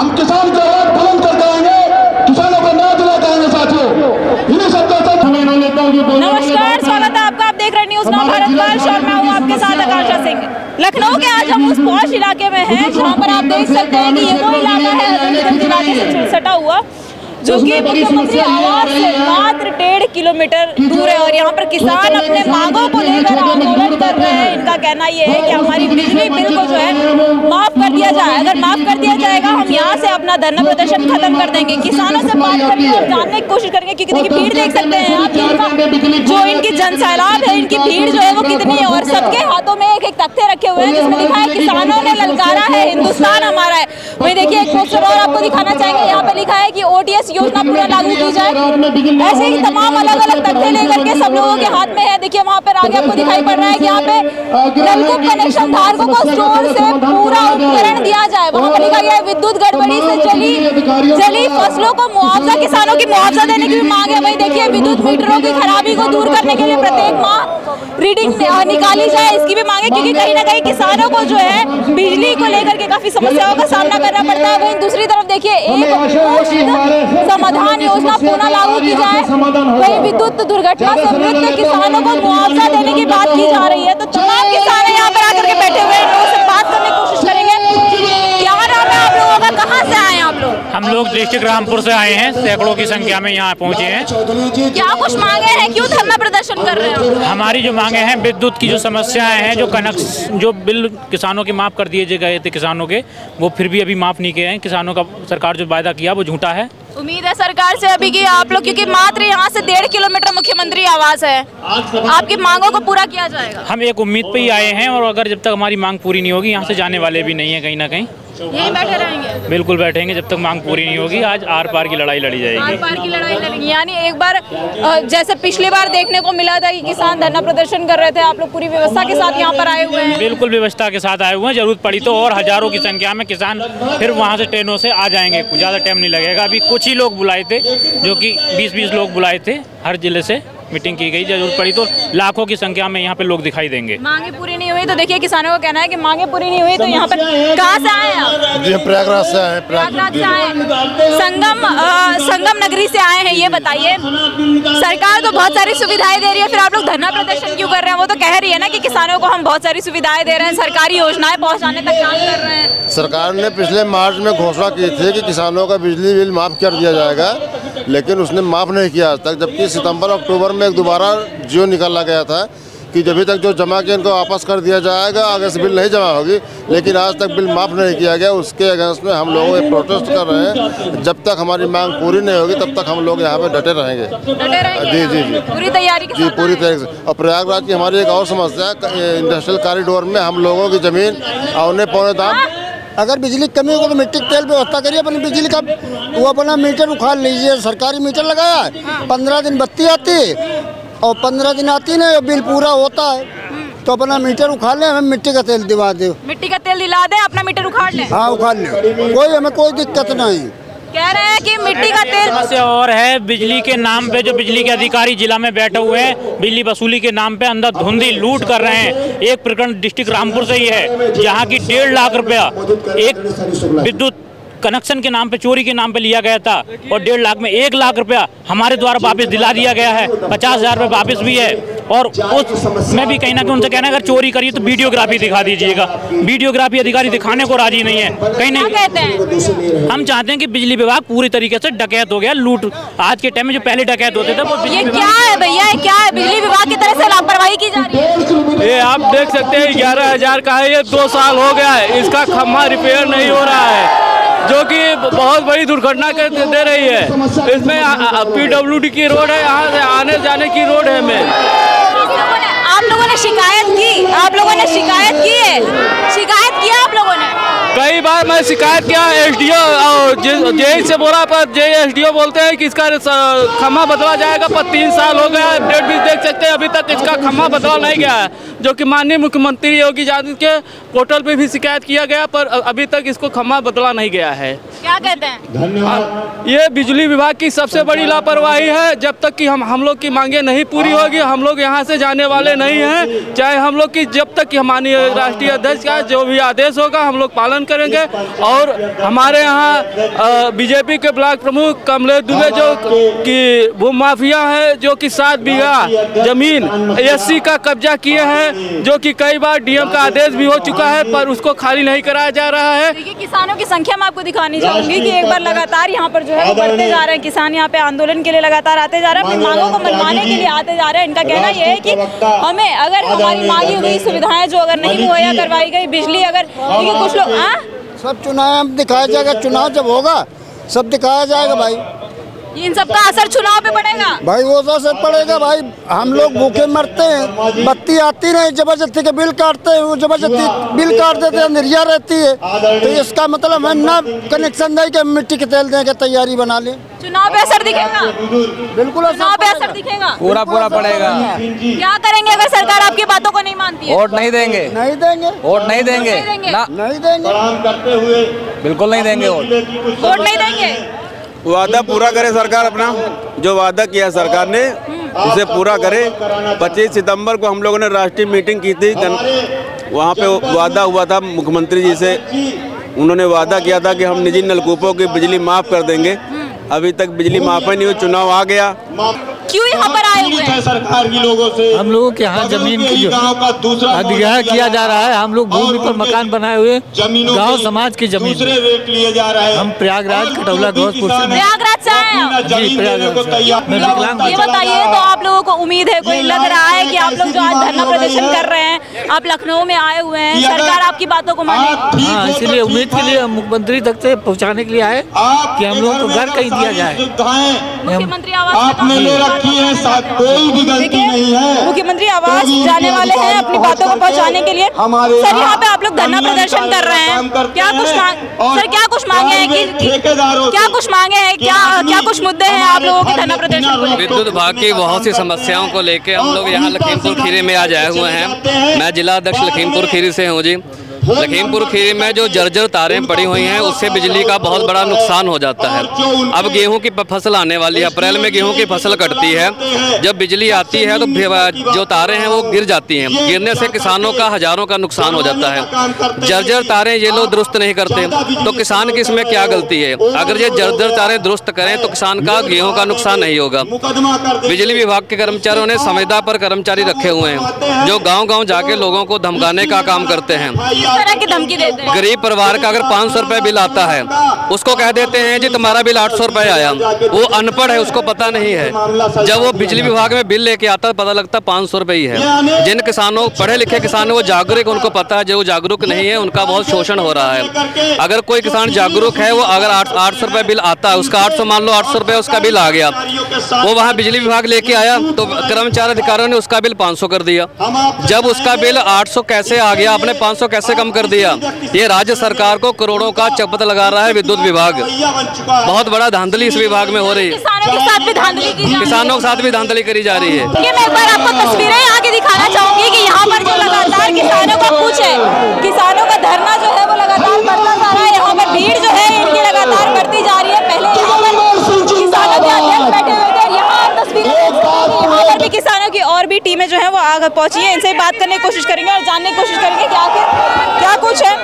हम किसान की आवाज बुलंद करके आएंगे, किसानों को न्याय दिलाते आएंगे साथियों। इन्हीं शब्दों से नमस्कार, स्वागत है आपका। आप देख रहे हैं न्यूज़ नाउ भारत वर्ष और मैं हूँ आपके साथ आकाशा सिंह। लखनऊ के आज हम उस पॉश इलाके में हैं जहाँ पर आप देख सकते हैं कि ये वो इलाका है अजंत इलाके से सटा हुआ, जो कि मुख्यमंत्री आवास से मात्र 1.5 किलोमीटर दूर है। और यहाँ पर किसान अपने मांगों को लेकर आंदोलन कर रहे हैं। इनका कहना ये है कि हमारी बिजली बिल को जो है माफ कर दिया जाए। अगर माफ कर दिया जाएगा हम यहाँ से अपना धरना प्रदर्शन खत्म कर देंगे। किसानों से बात करके और जानने की कोशिश करेंगे, क्योंकि देखिए भीड़ देख सकते हैं आप, जो इनकी जनसैलाब है, इनकी भीड़ जो है वो कितनी है। और सबके हाथों में एक एक तख्ते रखे हुए हैं जिसमें लिखा है किसानों ने ललकारा है, हिंदुस्तान हमारा है। वही देखिए एक पोस्टर और आपको दिखाना चाहेंगे, यहाँ पे लिखा है कि OTS योजना पूरा लागू की जाए। ऐसे ही तमाम अलग अलग तख्ते लेकर के सब लोगों के हाथ में है। देखिए वहाँ पर आगे आपको दिखाई पड़ रहा है कि यहाँ पे नलकूप कनेक्शन धारकों को स्टोर से पूरा उपकरण दिया जाए। वहाँ पर लिखा गया है विद्युत गड़बड़ी से जली फसलों को मुआवजा, किसानों की मुआवजा देने की भी मांग है। वही देखिए विद्युत मीटरों की खराबी को दूर करने के लिए प्रत्येक माह रीडिंग निकाली जाए, इसकी भी मांग है। क्योंकि कहीं ना कहीं किसानों को जो है बिजली को लेकर के काफी समस्याओं का सामना करना पड़ता है। वहीं दूसरी तरफ देखिए एक समाधान योजना पुनः लागू की जाए। वही विद्युत दुर्घटना से मृत किसानों को मुआवजा देने की बात की जा रही है। तो तमाम किसान यहाँ पर आकर के बैठे हुए हैं, लोगों से बात करने की कोशिश करेंगे। क्या नाम है आप लोगों का, कहाँ से आए हैं आप लोग? हम लोग डिस्ट्रिक्ट रामपुर से आए हैं, सैकड़ों की संख्या में यहाँ पहुँचे हैं। क्या कुछ मांगे हैं, क्यों धरना प्रदर्शन कर रहे हो? हमारी जो मांगे हैं, विद्युत की जो समस्याएं हैं, जो बिल किसानों के माफ़ कर दिए गए थे किसानों के, वो फिर भी अभी माफ़ नहीं किए हैं। किसानों का सरकार जो वायदा किया वो झूठा है। उम्मीद है सरकार से अभी की आप लोग, क्योंकि मात्र यहाँ से 1.5 किलोमीटर मुख्यमंत्री आवास है, आपकी मांगों को पूरा किया जाएगा। हम एक उम्मीद पे ही आए हैं, और अगर जब तक हमारी मांग पूरी नहीं होगी यहाँ से जाने वाले भी नहीं है। कहीं ना कहीं यहीं बैठे रहेंगे, बिल्कुल बैठेंगे जब तक मांग पूरी नहीं होगी। आज आर पार की लड़ाई लड़ी जाएगी। आर पार की लड़ाई लड़ेंगे। यानी एक बार जैसे पिछली बार देखने को मिला था कि किसान धरना प्रदर्शन कर रहे थे, आप लोग पूरी व्यवस्था के साथ यहाँ पर आए हुए हैं? बिल्कुल व्यवस्था के साथ आए हुए हैं। जरूरत पड़ी तो और हजारों की संख्या में किसान फिर वहाँ से ट्रेनों से आ जाएंगे। ज़्यादा टाइम नहीं लगेगा। अभी कुछ ही लोग बुलाए थे, जो कि 20-20 लोग बुलाए थे, हर जिले से मीटिंग की गई। जरूरत पड़ी तो लाखों की संख्या में यहाँ पे लोग दिखाई देंगे। मांगे पूरी नहीं हुई तो देखिए किसानों का कहना है कि मांगे पूरी नहीं हुई तो यहाँ पर कहाँ से आए आप? जी प्रयागराज से आए। प्रयागराज से आए, संगम नगरी से आए हैं। ये बताइए, सरकार तो बहुत सारी सुविधाएं दे रही है, फिर आप लोग धरना प्रदर्शन क्यों कर रहे हैं? वो तो कह रही है ना कि किसानों को हम बहुत सारी सुविधाएं दे रहे हैं, सरकारी योजनाएं पहुँचाने तक काम कर रहे हैं। सरकार ने पिछले मार्च में घोषणा की थी कि किसानों का बिजली बिल माफ कर दिया जाएगा, लेकिन उसने माफ नहीं किया आज तक। जबकि सितंबर अक्टूबर में एक दोबारा जियो निकाला गया था कि जब तक जो जमा किया इनको वापस कर दिया जाएगा, आगे से बिल नहीं जमा होगी। लेकिन आज तक बिल माफ नहीं किया गया। उसके अगेंस्ट में हम लोग प्रोटेस्ट कर रहे हैं। जब तक हमारी मांग पूरी नहीं होगी तब तक हम लोग यहाँ पे डटे रहेंगे। जी जी जी, पूरी तैयारी के जी साथ पूरी तरीके से। और प्रयागराज की हमारी एक और समस्या है, इंडस्ट्रियल कॉरिडोर में हम लोगों की जमीन औने पौने दाम। अगर बिजली की कमी होगी तो मिट्टी तेल व्यवस्था करिए अपनी बिजली का, वो अपना मीटर उखाड़ लीजिए। सरकारी मीटर लगाया है, 15 दिन बत्ती आती है और 15 दिन आती नहीं, बिल पूरा होता है तो अपना मीटर उखाड़ लें, हमें मिट्टी का तेल दिला दे। मिट्टी का तेल दिला दे, अपना मीटर उखाड़ ले। हाँ उखाड़ लें, हमें कोई दिक्कत नहीं। कह रहे हैं कि मिट्टी का तेल। समस्या और है, बिजली के नाम पे जो बिजली के अधिकारी जिला में बैठे हुए हैं, बिजली वसूली के नाम पे अंदर धुंधी लूट कर रहे हैं। एक प्रकरण डिस्ट्रिक्ट रामपुर से ही है, जहाँ की 1.5 लाख रुपया एक विद्युत कनेक्शन के नाम पे, चोरी के नाम पे लिया गया था। और 1.5 लाख में 1 लाख रुपया हमारे द्वारा वापस दिला दिया गया है। 50,000 रुपये वापस भी है। और उसमें भी कहीं ना कहीं उनसे कहना है अगर चोरी करिए तो वीडियोग्राफी दिखा दीजिएगा। वीडियोग्राफी अधिकारी दिखाने को राजी नहीं है। कहीं नहीं कहते हैं, हम चाहते हैं कि बिजली विभाग पूरी तरीके से डकैत हो गया, लूट। आज के टाइम में जो पहले डकैत होते थे वो ये क्या है भैया, क्या है? बिजली विभाग की तरफ से लापरवाही की जा रही है। ये आप देख सकते हैं 11,000 का है, ये 2 साल हो गया है, इसका खम्भा रिपेयर नहीं हो रहा है, जो कि बहुत बड़ी दुर्घटना दे रही है। इसमें PWD की रोड है, यहाँ से आने जाने की रोड है। आप लोगों ने शिकायत की? आप लोगों ने शिकायत की है? शिकायत किया आप लोगों ने? कई बार मैं शिकायत किया SDO और जेई से बोला, पर जेई SDO बोलते हैं कि इसका खम्भा बदला जाएगा, पर 3 साल हो गया है। अपडेट भी देख सकते हैं, अभी तक इसका खम्भा बदला नहीं गया है, जो कि माननीय मुख्यमंत्री योगी आदित्यनाथ के पोर्टल पे भी शिकायत किया गया, पर अभी तक इसको खम्भा बदला नहीं गया है। क्या कहते हैं? धन्यवाद। ये बिजली विभाग की सबसे बड़ी लापरवाही है। जब तक कि हम लोग की मांगे नहीं पूरी होगी, हम लोग यहाँ से जाने वाले नहीं हैं। चाहे हम लोग की जब तक कि हमारी राष्ट्रीय अध्यक्ष का जो भी आदेश होगा हम लोग पालन आंदोलन करेंगे। और हमारे यहाँ बीजेपी के ब्लॉक प्रमुख कमलेश दुबे जो कि भू माफिया है, जो कि 7 बीघा जमीन एससी का कब्जा किए हैं, जो कि कई बार डीएम का आदेश भी हो चुका है पर उसको खाली नहीं कराया जा रहा है। देखिए, किसानों की संख्या मैं आपको दिखानी चाहूंगी कि एक बार लगातार यहाँ पर जो है वो बढ़ते जा रहे हैं। किसान यहाँ पे आंदोलन के लिए लगातार आते जा रहे हैं, अपनी मांगों को मनवाने के लिए आते जा रहे हैं। इनका कहना यह है कि हमें अगर हमारी मांगी हुई सुविधाएं जो अगर नहीं मुहैया करवाई गई, बिजली अगर, देखिए कुछ लोग सब चुनाव दिखाया जाएगा, चुनाव जब होगा सब दिखाया जाएगा भाई। इन सब का असर चुनाव पे पड़ेगा भाई, वो तो असर पड़ेगा भाई। हम लोग भूखे मरते हैं, बत्ती आती नहीं, जबरदस्ती के बिल काटते हैं, वो जबरदस्ती बिल काट देते हैं, निर्या रहती है। तो इसका मतलब है ना कनेक्शन नहीं कि मिट्टी के तेल दें के तैयारी बना लें। चुनाव पे असर दिखेगा, बिल्कुल चुनाव पे असर दिखेगा, पूरा पड़ेगा। क्या करेंगे अगर सरकार आपकी बातों को नहीं मानती है? वोट नहीं देंगे, नहीं देंगे, वोट नहीं देंगे ना, नहीं देंगे, बिल्कुल नहीं देंगे वोट नहीं देंगे। वादा पूरा करे सरकार अपना, जो वादा किया सरकार ने उसे पूरा करे। 25 सितंबर को हम लोगों ने राष्ट्रीय मीटिंग की थी, वहाँ पे वादा हुआ था मुख्यमंत्री जी से। उन्होंने वादा किया था कि हम निजी नलकूपों की बिजली माफ़ कर देंगे। अभी तक बिजली माफ़ नहीं हुई, चुनाव आ गया। क्यों यहाँ पर आए हुए हैं? सरकार की लोगों से हम लोगों के यहाँ जमीन की जो अधिग्रहण किया जा रहा है, हम लोग भूमि पर मकान बनाए हुए गांव समाज की जमीन रेट लिए जा रहे हैं। हम प्रयागराज कटौला घोषपुर से प्रयागराज से आए हैं। जी प्रयागराज मैं विकलांग। ये बताइए, तो आप लोगों को उम्मीद है, कोई लग रहा है कि आप लोग जो आज धरना प्रदर्शन कर रहे हैं, आप लखनऊ में आए हुए हैं, सरकार आपकी बातों को माने? हाँ, इसीलिए उम्मीद के लिए हम मुख्यमंत्री तक से पहुँचाने के लिए आए कि हम लोगों को घर कहीं दिया जाए। मुख्यमंत्री आवास आपने ले रखी है, कोई भी गलती नहीं है। मुख्यमंत्री आवास जाने वाले हैं अपनी बातों को पहुंचाने के लिए। सर, यहाँ पे आप लोग धरना प्रदर्शन कर रहे हैं, क्या कुछ क्या कुछ मांगे हैं कि क्या कुछ मांगे हैं, क्या कुछ मुद्दे हैं आप लोगों के धरना प्रदर्शन को? विद्युत विभाग की बहुत सी समस्याओं को लेकर हम लोग यहाँ लखीमपुर खीरी में आज आए हुए हैं। मैं जिला अध्यक्ष लखीमपुर खीरी से हूँ जी। लखीमपुर खीरी में जो जर्जर तारें पड़ी हुई हैं, उससे बिजली का बहुत बड़ा नुकसान हो जाता है। अब गेहूं की फसल आने वाली है, अप्रैल में गेहूं की फसल कटती है। जब बिजली आती है तो जो तारें हैं वो गिर जाती हैं। गिरने से किसानों का हजारों का नुकसान हो जाता है। जर्जर तारें ये लोग दुरुस्त नहीं करते, तो किसान की इसमें क्या गलती है? अगर ये जर्जर तारें दुरुस्त करें तो किसान का गेहूँ का नुकसान नहीं होगा। बिजली विभाग के कर्मचारियों ने संविदा पर कर्मचारी रखे हुए हैं, जो गाँव-गाँव जाके लोगों को धमकाने का काम करते हैं। तरह की धमकी देते हैं। गरीब परिवार का अगर 500 रुपए बिल आता है, उसको कह देते हैं जी तुम्हारा बिल 800 रुपए आया। वो अनपढ़ है, उसको पता नहीं है। जब वो बिजली विभाग में बिल लेके आता है, पता लगता 500 रुपए ही है। जिन किसानों, पढ़े लिखे किसान वो जागरूक, उनको पता है। जो जागरूक नहीं है, उनका बहुत शोषण हो रहा है। अगर कोई किसान जागरूक है, वो अगर 800 रुपए बिल आता है, उसका 800 मान लो 800 रुपए उसका बिल आ गया, वो वहाँ बिजली विभाग लेके आया तो कर्मचारी अधिकारियों ने उसका बिल 500 कर दिया। जब उसका बिल 800 कैसे आ गया, आपने 500 कैसे कम कर दिया? ये राज्य सरकार को करोड़ों का चपत लगा रहा है विद्युत विभाग। बहुत बड़ा धांधली इस विभाग में हो रही है। किसानों के साथ भी धांधली की जा रही है। किसानों के साथ भी धांधली करी जा रही है। ये मैं एक बार आपको तस्वीरें यहाँ की दिखाना चाहूंगी कि यहाँ पर जो लगातार किसानों का कुछ है, किसानों का धरना जो है वो लगातार बढ़ता जा रहा है। यहाँ पर भीड़ जो है इनकी लगातार बढ़ती जा रही है। पहले यहाँ पर किसानों के अध्यक्ष बैठे हुए थे, यहाँ आप तस्वीरें यहाँ पर भी किसानों की और भी टीमें जो है वो आगे पहुंची है। इनसे बात करने की कोशिश करेंगे और जानने की कोशिश करेंगे क्या कुछ है।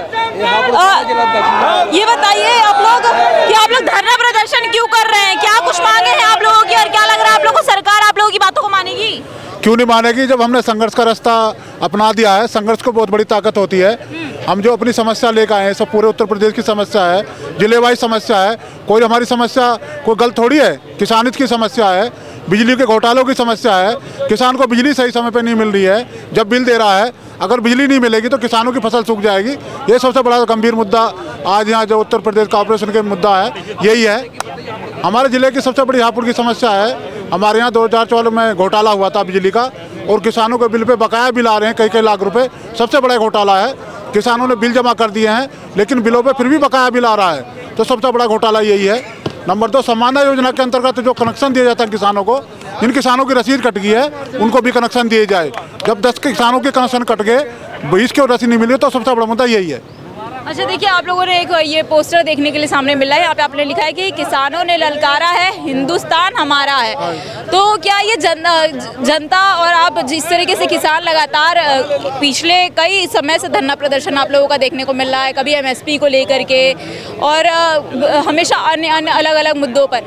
ये बताइए आप लोग कि आप लोग धरना प्रदर्शन क्यों कर रहे हैं? क्या कुछ मांगे हैं आप लोगों की और क्या लग रहा है आप लोगों को सरकार आप लोगों की बातों को मानेगी? क्यों नहीं मानेगी? जब हमने संघर्ष का रास्ता अपना दिया है, संघर्ष को बहुत बड़ी ताकत होती है। हम जो अपनी समस्या लेकर आए हैं, सब पूरे उत्तर प्रदेश की समस्या है, जिले वाइज समस्या है। कोई हमारी समस्या कोई गलत थोड़ी है। किसानित की समस्या है, बिजली के घोटालों की समस्या है। किसान को बिजली सही समय पर नहीं मिल रही है, जब बिल दे रहा है। अगर बिजली नहीं मिलेगी तो किसानों की फसल सूख जाएगी। ये सबसे बड़ा गंभीर मुद्दा आज यहाँ जो उत्तर प्रदेश कॉर्पोरेशन के मुद्दा है, यही है। हमारे ज़िले की सबसे बड़ी हापुड़ की समस्या है। हमारे यहाँ 2014 में घोटाला हुआ था बिजली का, और किसानों के बिल पे बकाया बिल आ रहे हैं कई लाख रुपए। सबसे बड़ा घोटाला है। किसानों ने बिल जमा कर दिए हैं, लेकिन बिलों पे फिर भी बकाया बिल आ रहा है। तो सबसे बड़ा घोटाला यही है। नंबर 2, सम्माना योजना के अंतर्गत जो कनेक्शन दिया जाता है किसानों को, जिन किसानों की रसीद कट गई है उनको भी कनेक्शन दिए जाए। जब 10 किसानों के कनेक्शन कट गए, 20 की रसीद नहीं मिली, तो सबसे बड़ा मुद्दा यही है। अच्छा, देखिए आप लोगों ने एक ये पोस्टर देखने के लिए सामने मिला है। यहाँ पे आपने लिखा है कि किसानों ने ललकारा है, हिंदुस्तान हमारा है। तो क्या ये जनता और आप जिस तरीके से किसान लगातार पिछले कई समय से धरना प्रदर्शन आप लोगों का देखने को मिल रहा है, कभी एमएसपी को लेकर के और हमेशा अन्य अलग अलग मुद्दों पर,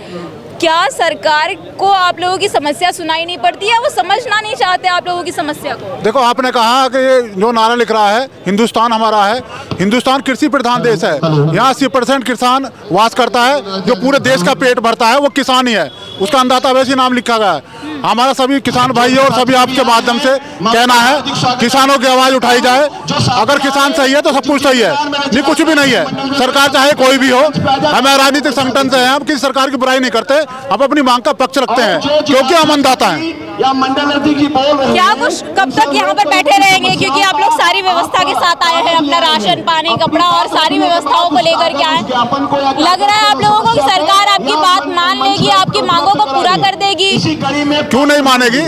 क्या सरकार को आप लोगों की समस्या सुनाई नहीं पड़ती है? वो समझना नहीं चाहते आप लोगों की समस्या को? देखो, आपने कहा कि ये जो नारा लिख रहा है, हिंदुस्तान हमारा है, हिंदुस्तान कृषि प्रधान देश है। यहाँ 80% किसान वास करता है। जो पूरे देश का पेट भरता है वो किसान ही है। उसका अन्नदाता वैसे नाम लिखा गया है। हमारा सभी किसान भाई और सभी आपके माध्यम से कहना है, किसानों की आवाज़ उठाई जाए। अगर किसान सही है तो सब कुछ सही है, नहीं कुछ भी नहीं है। सरकार चाहे कोई भी हो, हमें राजनीतिक संगठन से हैं, हम किसी सरकार की बुराई नहीं करते, हम अपनी मांग का पक्ष रखते हैं क्योंकि हम अन्नदाता हैं। क्या कुछ कब तक यहाँ पर बैठे रहेंगे? क्योंकि आप लोग सारी व्यवस्था के साथ आए हैं, अपना राशन पानी कपड़ा और सारी व्यवस्थाओं को लेकर के आए। लग रहा है आप लोगों को कि सरकार आपकी बात मान लेगी, आपकी मांगों को पूरा कर देगी? क्यों नहीं मानेगी?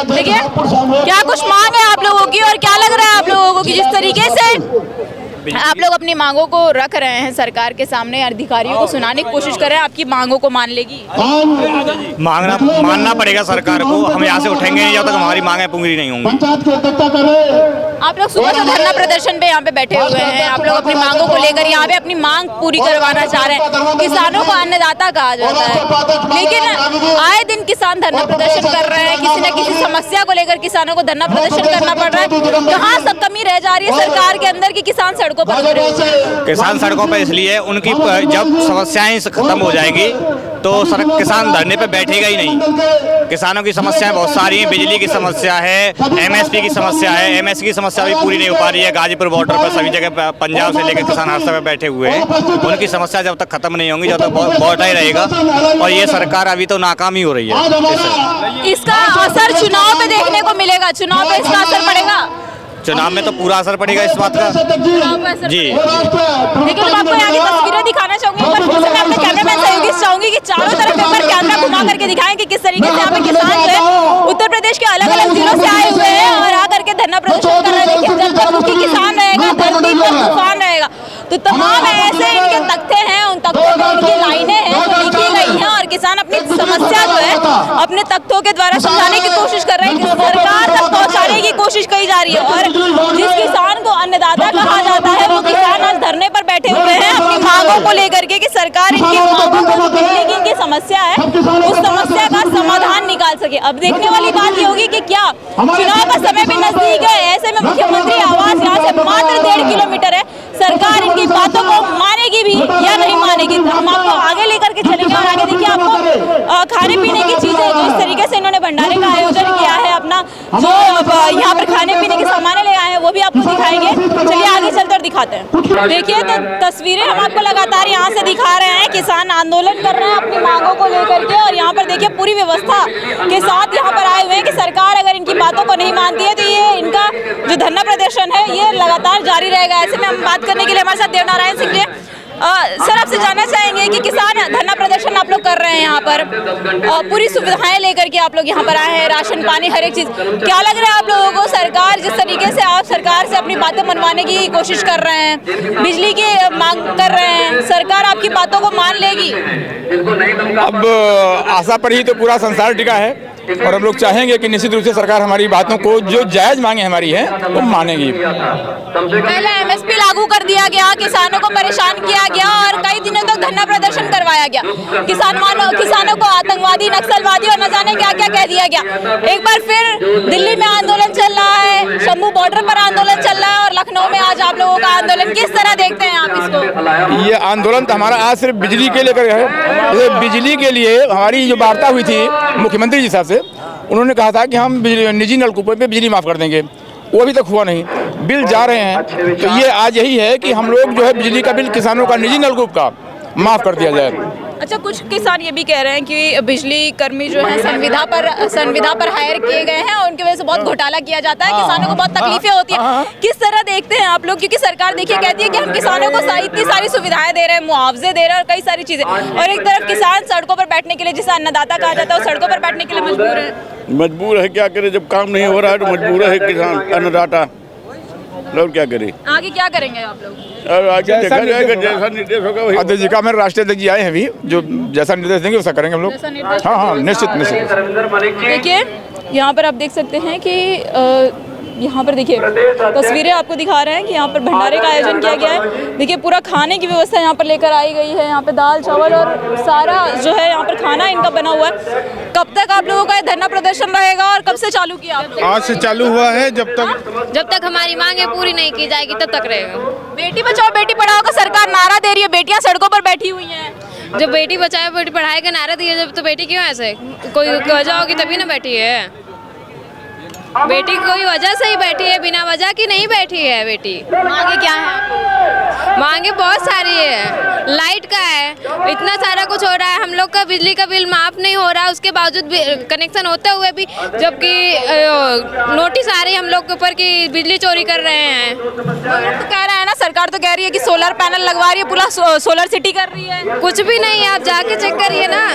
देखिए, क्या कुछ मांग है आप लोगों की और क्या लग रहा है आप लोगों को कि जिस तरीके से आप लोग अपनी मांगों को रख रहे हैं सरकार के सामने, अधिकारियों को सुनाने की कोशिश कर रहे हैं, आपकी मांगों को मान लेगी? मानना पड़ेगा सरकार को। हम यहाँ से उठेंगे नहीं जब तक हमारी मांगें पूरी नहीं होंगी। आप लोग सुबह से धरना प्रदर्शन पे यहाँ पे बैठे हुए हैं, आप लोग अपनी मांगों को लेकर यहाँ पे अपनी मांग पूरी करवाना चाह रहे हैं। किसानों को अन्नदाता कहा जाता है, लेकिन आए दिन किसान धरना प्रदर्शन कर रहे हैं, किसी न किसी समस्या को लेकर किसानों को धरना प्रदर्शन करना पड़ रहा है। कहाँ सब कमी रह जा रही है सरकार के अंदर कि किसान सड़कों पर उतरे हुए हैं? किसान सड़कों पर इसलिए, उनकी जब समस्याएं खत्म हो जाएगी तो किसान धरने पे बैठेगा ही नहीं। किसानों की समस्याएं बहुत सारी हैं, बिजली की समस्या है, एमएसपी की समस्या है, एमएसपी की समस्या भी पूरी नहीं हो पा रही है। गाजीपुर बॉर्डर पर सभी जगह पंजाब से लेकर किसान हर समय बैठे हुए हैं। उनकी समस्या जब तक खत्म नहीं होंगी, जब तक बॉर्डर ही रहेगा। और ये सरकार अभी तो नाकाम ही हो रही है। इसका असर चुनाव पे देखने को मिलेगा? चुनाव पे इसका असर पड़ेगा? चुनाव में तो पूरा असर पड़ेगा इस बात का जी। लेकिन मैं आपको यहाँ की तस्वीरें दिखाना चाहूंगी, पर फिर से मैं अपने कैमरामैन सहयोगी से चाहूंगी कि चारों तरफ एक बार कैमरा घुमा करके दिखाएं कि किस तरीके से यहाँ पे किसान जो है उत्तर प्रदेश के अलग अलग जिलों से आए हुए हैं और आकर के धरना प्रदर्शन कर रहे हैं। लेकिन जब तक उनकी किसान रहेगा, धरती पर तूफान रहेगा, तो तमाम ऐसे इनके तख्ते हैं, उन तख्तों में उनकी लाइनें हैं जो लिखी गई हैं और किसान अपनी समस्या जो है अपने तख्तों के द्वारा समझाने की कोशिश कर रहे हैं, कि सरकार तक पहुँचाने की कोशिश की जा रही है। और जिस किसान को अन्नदाता कहा जाता है वो किसान आज धरने पर बैठे हुए हैं अपनी मांगों को लेकर के, कि सरकार इनकी मांगों को, बिजली की इनकी समस्या है, उस समस्या का समाधान निकाल सके। अब देखने वाली बात ये होगी कि क्या चुनाव का समय भी नजदीक है, ऐसे में मुख्यमंत्री आवास यहाँ से मात्र 1.5 किलोमीटर है, सरकार इनकी बातों को मानेगी भी या नहीं मानेगी? हम आपको आगे लेकर के चलेंगे और आगे देखिए आपको खाने पीने की चीजें, जिस तरीके से इन्होंने भंडारे का आयोजन किया है, अपना जो यहाँ पर खाने पीने के सामान ले आए हैं वो भी आपको दिखाएंगे। चलिए आगे चलते और दिखाते हैं। देखिए, तो तस्वीरें हम आपको लगातार यहाँ से दिखा रहे हैं। किसान आंदोलन कर रहे हैं अपनी मांगों को लेकर के और यहाँ पर देखिए पूरी व्यवस्था के साथ यहाँ पर आए हुए हैं कि सरकार अगर इनकी बातों को नहीं मानती है तो ये इनका जो धरना प्रदर्शन है ये लगातार जारी रहेगा। ऐसे में हम बात करने के लिए हमारे साथ देवनारायण सिंह जी। सर, आपसे जानना चाहेंगे कि किसान धरना प्रदर्शन आप लोग कर रहे हैं यहाँ पर, पूरी सुविधाएं लेकर के आप लोग यहाँ पर आए हैं, राशन पानी हर एक चीज़, क्या लग रहा है आप लोगों को सरकार जिस तरीके से आप सरकार से अपनी बातें मनवाने की कोशिश कर रहे हैं, बिजली की मांग कर रहे हैं, सरकार आपकी बातों को मान लेगी? अब आशा पर ही तो पूरा संसार टिका है और हम लोग चाहेंगे कि निश्चित रूप से सरकार हमारी बातों को, जो जायज मांगे हमारी हैं, वो मानेगी। पहले एमएसपी लागू कर दिया गया, किसानों को परेशान किया गया और कई दिनों तक धरना प्रदर्शन करवाया गया, किसानों को आतंकवादी, नक्सलवादी और न जाने क्या क्या कह दिया गया। एक बार फिर दिल्ली में आंदोलन चल रहा है, शंभू बॉर्डर पर आंदोलन चल रहा है और लखनऊ में आज आप लोगों का आंदोलन, किस तरह देखते हैं आप इसको? ये आंदोलन तो हमारा आज सिर्फ बिजली के लेकर है। बिजली के लिए हमारी जो वार्ता हुई थी मुख्यमंत्री जी साहब से, उन्होंने कहा था कि हम निजी नलकूपों पे बिजली माफ़ कर देंगे, वो अभी तक हुआ नहीं। बिल जा रहे हैं तो ये आज यही है कि हम लोग जो है बिजली का बिल किसानों का निजी नलकूप का माफ़ कर दिया जाए। अच्छा, कुछ किसान ये भी कह रहे हैं कि बिजली कर्मी जो है संविदा पर हायर किए गए हैं और उनकी वजह से बहुत घोटाला किया जाता है, किसानों को बहुत तकलीफें होती हैं। किस तरह देखते हैं आप लोग? क्योंकि सरकार देखिए कहती है कि हम किसानों को इतनी सारी सुविधाएं दे रहे हैं, मुआवजे दे रहे हैं और कई सारी चीजें, और एक तरफ किसान सड़कों पर बैठने के लिए, जिसे अन्नदाता कहा जाता है, वो सड़कों पर बैठने के लिए मजबूर है। मजबूर है, क्या करे, जब काम नहीं हो रहा है तो मजबूर है किसान अन्नदाता, लोग क्या करे। आगे क्या करेंगे आप लोग? और आगे देखा जाएगा जैसा निर्देश होगा वही। अध्यक्ष जी का मेरे राष्ट्रीय अध्यक्ष जी आए हैं अभी, जो जैसा निर्देश देंगे वैसा करेंगे हम लोग। हाँ हाँ, निश्चित निश्चित। देखिए यहाँ पर आप देख सकते हैं कि यहाँ पर देखिए तस्वीरें आपको दिखा रहे हैं कि यहाँ पर भंडारे का आयोजन किया गया है। देखिए पूरा खाने की व्यवस्था यहाँ पर लेकर आई गई है। यहाँ पे दाल चावल और सारा जो है यहाँ पर खाना इनका बना हुआ है। कब तक आप लोगों का ये धरना प्रदर्शन रहेगा और कब से चालू किया आपने? आज से चालू हुआ है, जब तक हमारी मांगे पूरी नहीं की जाएगी तब तक रहेगा। बेटी बचाओ बेटी पढ़ाओ का सरकार नारा दे रही है, बेटियां सड़कों पर बैठी हुई हैं। जब बेटी बचाओ बेटी पढ़ाई का नारा दिया जब, तो बेटी क्यों ऐसे कोई वजह होगी तभी ना बैठी है। बेटी कोई वजह से ही बैठी है, बिना वजह की नहीं बैठी है बेटी। मांगे क्या है? मांगे बहुत सारी है, लाइट का है, इतना सारा कुछ हो रहा है। हम लोग का बिजली का बिल माफ नहीं हो रहा, उसके बावजूद भी कनेक्शन होते हुए भी जबकि नोटिस आ रही है हम लोग के ऊपर कि बिजली चोरी कर रहे हैं। तो कह रहा है ना, सरकार तो कह रही है कि सोलर पैनल लगवा रही है, पूरा सोलर सिटी कर रही है। कुछ भी नहीं है, आप जाके चेक करिए ना।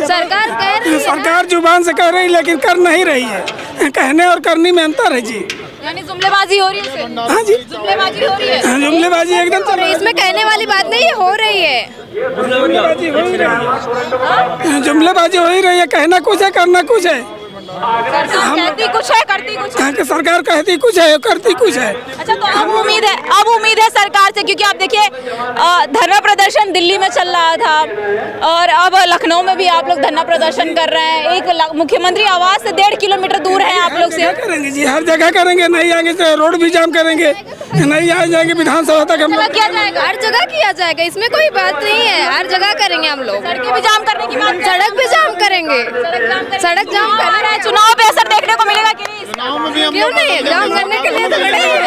सरकार कह रही है, सरकार जुबान से कह रही है लेकिन कर नहीं रही है। कहने और करने में अंतर है जी। यानी जुमलेबाजी हो रही है। हाँ जी, जुमलेबाजी हो रही है। जुमलेबाजी एकदम चल रही है। इसमें कहने वाली बात नहीं है, हो रही है। जुमलेबाजी हो ही रही है। जुमलेबाजी हो ही रही है, कहना कुछ है करना कुछ है। कहती कुछ है करती कुछ है। सरकार कहती कुछ है करती कुछ है। अच्छा, तो अब उम्मीद है सरकार से, क्योंकि आप देखिए धरना प्रदर्शन दिल्ली में चल रहा था और अब लखनऊ में भी आप लोग धरना प्रदर्शन कर रहे हैं। एक मुख्यमंत्री आवास से 1.5 किलोमीटर दूर है आप लोग से। करेंगे जी, हर जगह करेंगे। नहीं आगे से रोड भी जाम करेंगे, नहीं आ जाएंगे विधानसभा तक। हम लोग किया जाएगा, हर जगह किया जाएगा, इसमें कोई बात नहीं है। हर जगह करेंगे हम लोग। सड़कें भी जाम करने की बात, सड़क भी जाम करेंगे, सड़क जाम कर रहे हैं। चुनाव पे असर देखने को मिलेगा कि नहीं? क्यों नहीं, जाम करने के लिए तो लड़े हैं।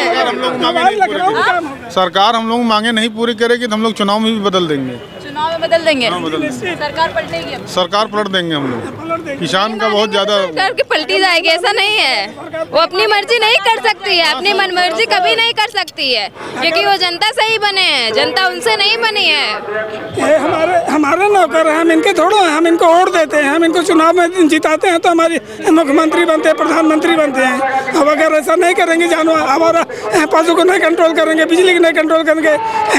सरकार हम लोग मांगे नहीं पूरी करेगी तो हम लोग चुनाव में भी बदल देंगे। चुनाव में बदल देंगे, सरकार पलटेगी अब। सरकार पलट देंगे हम लोग। किसान का बहुत ज्यादा सरकार पलटी जाएगी ऐसा नहीं है। वो अपनी मर्जी नहीं कर सकती है, अपनी मनमर्जी कभी नहीं कर सकती है, क्योंकि वो जनता से ही बने हैं, जनता उनसे नहीं बनी है। ये हमारे नौकर हैं, हम इनके थोड़ो हैं। हम इनको वोट देते हैं, हम इनको चुनाव में जिताते हैं तो हमारी मुख्यमंत्री बनते हैं, प्रधानमंत्री बनते हैं। अब अगर ऐसा नहीं करेंगे, जानवर हमारा पशु को नहीं कंट्रोल करेंगे, बिजली को नहीं कंट्रोल करेंगे,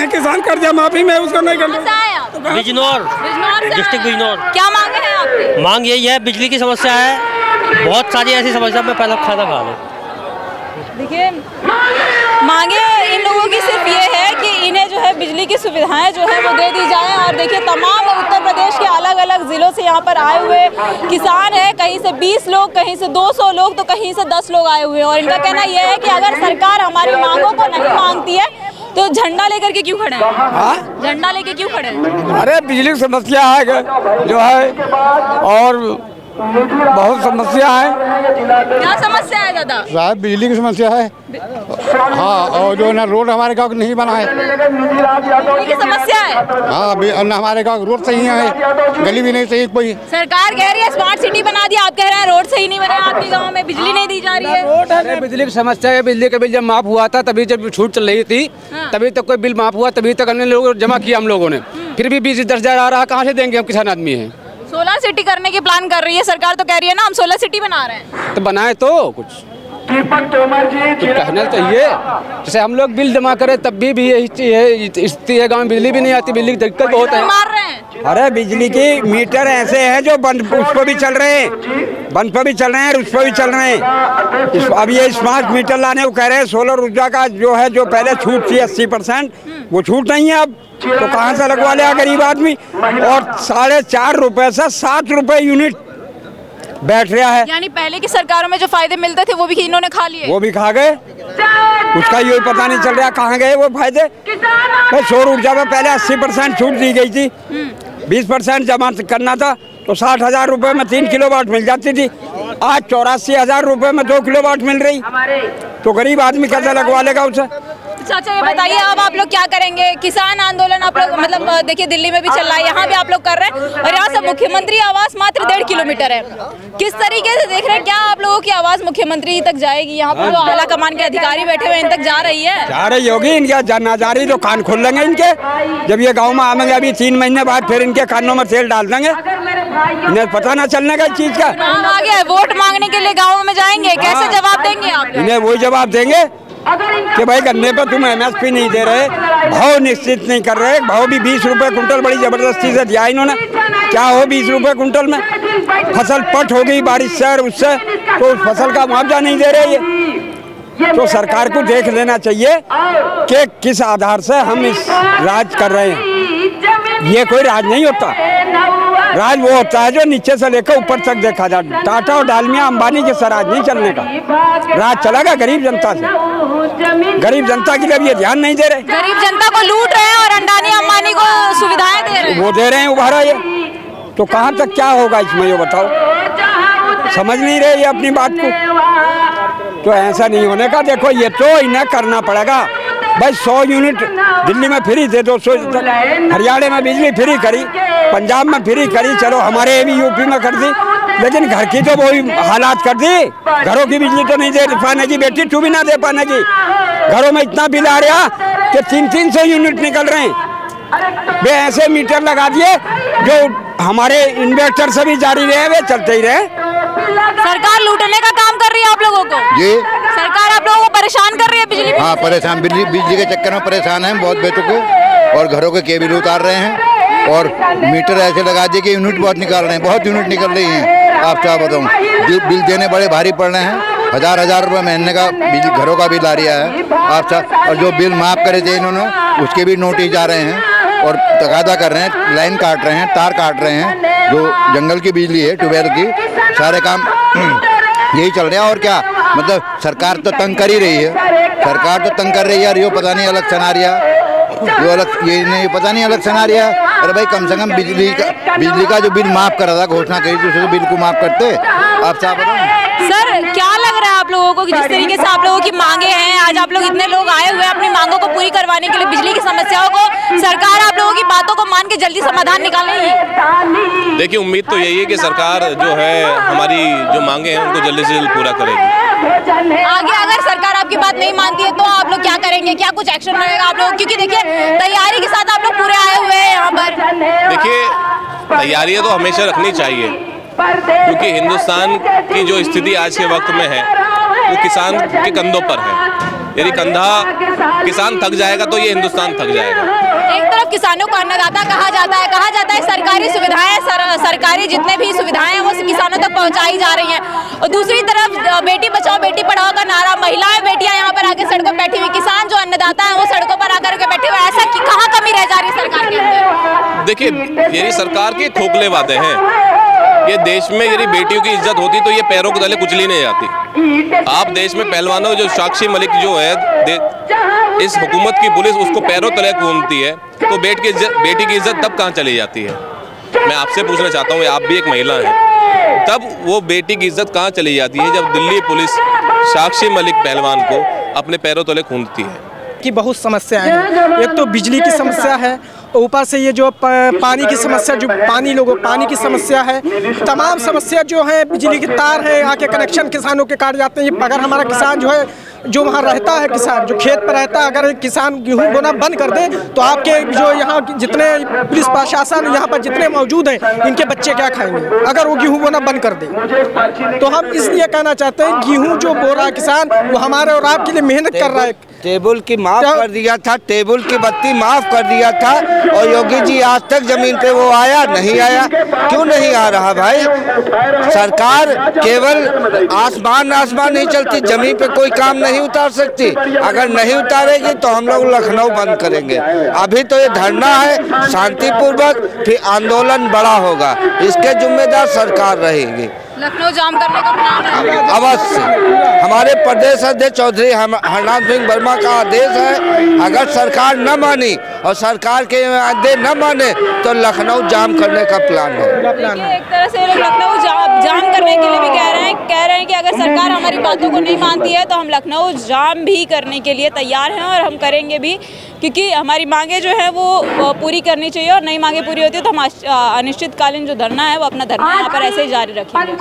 किसान कर्जा माफी में उसको नहीं कंट्रोल। बिजनौर डिस्ट्रिक्ट बिजनौर। क्या मांगे हैं आपकी? मांग यही है, बिजली की समस्या है, बहुत सारी ऐसी समस्या। मैं पहले खाना खा लूँ। देखिए मांगे इन लोगों की सिर्फ ये है कि इन्हें जो है बिजली की सुविधाएं जो है वो दे दी जाए। और देखिए तमाम उत्तर प्रदेश के अलग अलग ज़िलों से यहाँ पर आए हुए किसान हैं, कहीं से 20 लोग, कहीं से 200 लोग, तो कहीं से 10 लोग आए हुए हैं। और इनका कहना यह है कि अगर सरकार हमारी मांगों को नहीं मांगती है तो झंडा लेकर के क्यों खड़े हैं? झंडा लेके क्यों खड़े हैं? अरे बिजली की समस्या है जो है, और बहुत समस्या है। क्या समस्या है दादा? साहब बिजली की समस्या है। हाँ, और जो ना रोड हमारे गाँव नहीं बना है। बिजली की समस्या है। हाँ, न हमारे गाँव रोड सही है, गली भी नहीं सही कोई। सरकार कह रही है स्मार्ट सिटी बना दिया, आप कह रहे हैं रोड सही नहीं बना है आपके गाँव में, बिजली नहीं दी जा रही है। बिजली की समस्या है। बिजली का बिल जब माफ हुआ था, तभी जब छूट चल रही थी, तभी तक कोई बिल माफ हुआ, तभी तक हमने लोग जमा किया हम लोगों ने। फिर भी 20-10 हज़ार आ रहा, कहाँ से देंगे? हम किसान आदमी हैं। सोलर सिटी करने की प्लान कर रही है सरकार, तो कह रही है ना हम सोलर सिटी बना रहे हैं। तो बनाए तो कुछ कहना चाहिए। जैसे हम लोग बिल जमा करें तब भी यही स्थिति है। गाँव में बिजली भी नहीं आती, बिजली की दिक्कत बहुत है। मार रहे हैं। अरे बिजली की मीटर ऐसे हैं जो बंद उस पर भी चल रहे हैं, बंद पर भी चल रहे हैं, उस पर भी चल रहे हैं। अब ये स्मार्ट मीटर लाने को कह रहे हैं। सोलर ऊर्जा का जो है, जो पहले छूट थी 80%, वो छूट नहीं है अब। तो कहाँ से लगवा लिया गरीब आदमी? और 4.5 रुपए से 7 रुपए यूनिट बैठ रहा है। यानी पहले की सरकारों में जो फायदे मिलते थे वो भी इन्होंने खा लिए। वो भी खा गए, उसका यही पता नहीं चल रहा कहाँ गए वो फायदे। सौर ऊर्जा में पहले 80% छूट दी गई थी, 20% जमा करना था तो 60,000 रुपए में 3 किलोवाट मिल जाती थी। आज 84,000 रुपए में 2 किलोवाट मिल रही, तो गरीब आदमी कैसे लगवा लेगा उसे? चाचा ये बताइए, अब आप लोग क्या करेंगे? किसान आंदोलन आप लोग मतलब देखिए दिल्ली में भी चल रहा है, यहाँ भी आप लोग कर रहे हैं, और यहाँ से मुख्यमंत्री आवास मात्र 1.5 किलोमीटर है। किस तरीके से देख रहे हैं, क्या आप लोगों की आवाज मुख्यमंत्री तक जाएगी? यहाँ पर जो आला कमान के अधिकारी बैठे हुए इन तक जा रही है? जा रही होगी, इनके ना जा रही तो कान खोल लेंगे इनके। जब ये गाँव में आएंगे अभी 3 महीने बाद, फिर इनके कानों में तेल डाल देंगे, इन्हें पता ना चलने का इस चीज का। आगे वोट मांगने के लिए गाँव में जाएंगे, कैसे जवाब देंगे आप? इन्हें वही जवाब देंगे कि भाई गन्ने पर तुम MSP नहीं दे रहे, भाव निश्चित नहीं कर रहे, भाव भी 20 रुपए कुंटल बड़ी ज़बरदस्ती से दिया इन्होंने। क्या हो 20 रुपए कुंटल में? फसल पट हो गई बारिश से और उससे, तो उस फसल का मुआवजा नहीं दे रहे ये। तो सरकार को देख लेना चाहिए कि किस आधार से हम इस राज कर रहे हैं। ये कोई राज नहीं होता, राज वो होता है जो नीचे से लेकर ऊपर तक देखा जाए। टाटा और डालमिया अंबानी के सराज नहीं चलने का, राज चलेगा गरीब जनता से। गरीब जनता के लिए ये ध्यान नहीं दे रहे, गरीब जनता को लूट रहे हैं और अंडानी अंबानी को सुविधाएं दे रहे हैं। वो दे रहे हैं उभारा ये, तो कहाँ तक क्या होगा इसमें ये बताओ? समझ नहीं रहे ये अपनी बात को। तो ऐसा नहीं होने का, देखो ये तो इन्हें करना पड़ेगा भाई। 100 यूनिट दिल्ली में फ्री थे, 200 हरियाणा में बिजली फ्री करी, पंजाब में फ्री करी, चलो हमारे भी यूपी में कर दी, लेकिन घर की तो वही हालात कर दी। घरों की बिजली तो नहीं दे पाने की बेटी, तू भी ना दे पाने की। घरों में इतना बिल आ रहा कि 300 यूनिट निकल रहे हैं। वे ऐसे मीटर लगा दिए जो हमारे इन्वर्टर से भी जारी रहे, वे चलते ही रहे। सरकार लूटने का काम कर रही है आप लोगों को जी। सरकार आप लोगों को परेशान कर रही है बिजली। हाँ परेशान, बिजली के चक्कर में परेशान हैं बहुत बेतुके, और घरों के केबिल उतार रहे हैं और मीटर ऐसे लगा दिए कि यूनिट बहुत निकाल रहे हैं, बहुत यूनिट निकल रही हैं। आप क्या बताऊँ, बिल देने बड़े भारी पड़ रहे हैं। हजार रुपये महीने का बिजली घरों का बिल आ रहा है आप सब। और जो बिल माफ़ करे थे इन्होंने उसके भी नोटिस आ रहे हैं और तकादा कर रहे हैं, लाइन काट रहे हैं, तार काट रहे हैं। जो जंगल की बिजली है, ट्यूबवेल की, सारे काम यही चल रहा है। और क्या मतलब, सरकार तो तंग कर ही रही है, सरकार तो तंग कर रही है। और ये पता नहीं अलग सनारिया, जो अलग ये नहीं पता नहीं अलग सनारिया। अरे भाई कम से कम बिजली का जो बिल माफ़ करा था, घोषणा करी थी, उसको बिल को माफ़ करते। आप क्या बताओ सर, क्या लग रहा है आप लोगों को कि जिस तरीके से आप लोगों की मांगे हैं, आज आप लोग इतने लोग आए हुए हैं अपनी मांगों को पूरी करवाने के लिए, बिजली की समस्याओं को, सरकार आप लोगों की बातों को मान के जल्दी समाधान निकालेगी? देखिए, उम्मीद तो यही है कि सरकार जो है हमारी जो मांगे हैं उनको जल्दी से जल्द पूरा करेगी। आगे अगर सरकार आपकी बात नहीं मानती है तो आप लोग क्या करेंगे? क्या कुछ एक्शन रहेगा आप लोग? क्योंकि देखिए तैयारी के साथ आप लोग पूरे आए हुए हैं यहाँ पर। देखिए, तैयारियां तो हमेशा रखनी चाहिए, क्योंकि हिंदुस्तान की जो स्थिति आज के वक्त में है वो किसान के कंधों पर है। यदि कंधा किसान थक जाएगा तो ये हिंदुस्तान थक जाएगा। एक तरफ किसानों को अन्नदाता कहा जाता है सरकारी सुविधाएं, सरकारी जितने भी सुविधाएं हैं वो किसानों तक पहुंचाई जा रही हैं, और दूसरी तरफ बेटी बचाओ बेटी पढ़ाओ का नारा, महिलाएं बेटियां यहाँ पर आके सड़कों पर बैठी हुई, किसान जो अन्नदाता है वो सड़कों पर आकर के बैठे हुए, ऐसा कहाँ कमी रह जा रही है सरकार के अंदर? देखिए, ये सरकार के खोखले वादे हैं। ये देश में यदि बेटियों की इज्जत होती तो ये पैरों के तले कुचली नहीं जाती। आप देश में पहलवानों जो साक्षी मलिक जो है, इस हुकूमत की पुलिस उसको पैरों तले घूमती है, तो बेटी की इज्जत तब कहाँ चली जाती है? मैं आपसे पूछना चाहता हूँ, आप भी एक महिला हैं, तब वो बेटी की इज्जत कहाँ चली जाती है जब दिल्ली पुलिस साक्षी मलिक पहलवान को अपने पैरों तले घूमती है? की बहुत समस्याएं हैं। एक तो बिजली की समस्या है, ऊपर से ये जो पानी की समस्या, जो पानी की समस्या है, तमाम समस्या जो है, बिजली के तार है, यहाँ के कनेक्शन किसानों के काट जाते हैं। अगर हमारा किसान जो है, जो वहाँ रहता है, किसान जो खेत पर रहता है, अगर किसान गेहूँ बोना बंद कर दे तो आपके जो यहाँ जितने पुलिस प्रशासन यहाँ पर जितने मौजूद हैं, इनके बच्चे क्या खाएंगे अगर वो गेहूँ बोना बंद कर दे? तो हम इसलिए कहना चाहते हैं, गेहूँ जो बो रहा है किसान, वो हमारे और आपके लिए मेहनत कर रहा है। टेबल की माफ कर दिया था, टेबल की बत्ती माफ कर दिया था, और योगी जी आज तक जमीन पे वो आया नहीं आया? क्यों नहीं आ रहा भाई? सरकार केवल आसमान नहीं चलती, जमीन पे कोई काम नहीं उतार सकती। अगर नहीं उतारेगी तो हम लोग लखनऊ बंद करेंगे। अभी तो ये धरना है शांतिपूर्वक, फिर आंदोलन बड़ा होगा, इसके जिम्मेदार सरकार रहेगी। लखनऊ जाम करने का प्लान है? अवश्य। हमारे प्रदेश अध्यक्ष चौधरी हरनाथ सिंह वर्मा का आदेश है, अगर सरकार न मानी और सरकार के आदेश न माने तो लखनऊ जाम करने का प्लान है। एक तरह से लखनऊ जाम करने के लिए भी कह रहे हैं कि अगर सरकार हमारी बातों को नहीं मानती है तो हम लखनऊ जाम भी करने के लिए तैयार हैं, और हम करेंगे भी, क्योंकि हमारी मांगे जो है वो पूरी करनी चाहिए, और नई मांगे पूरी होती है तो हम अनिश्चितकालीन जो धरना है वो अपना धरना यहाँ पर ऐसे ही जारी रखेंगे।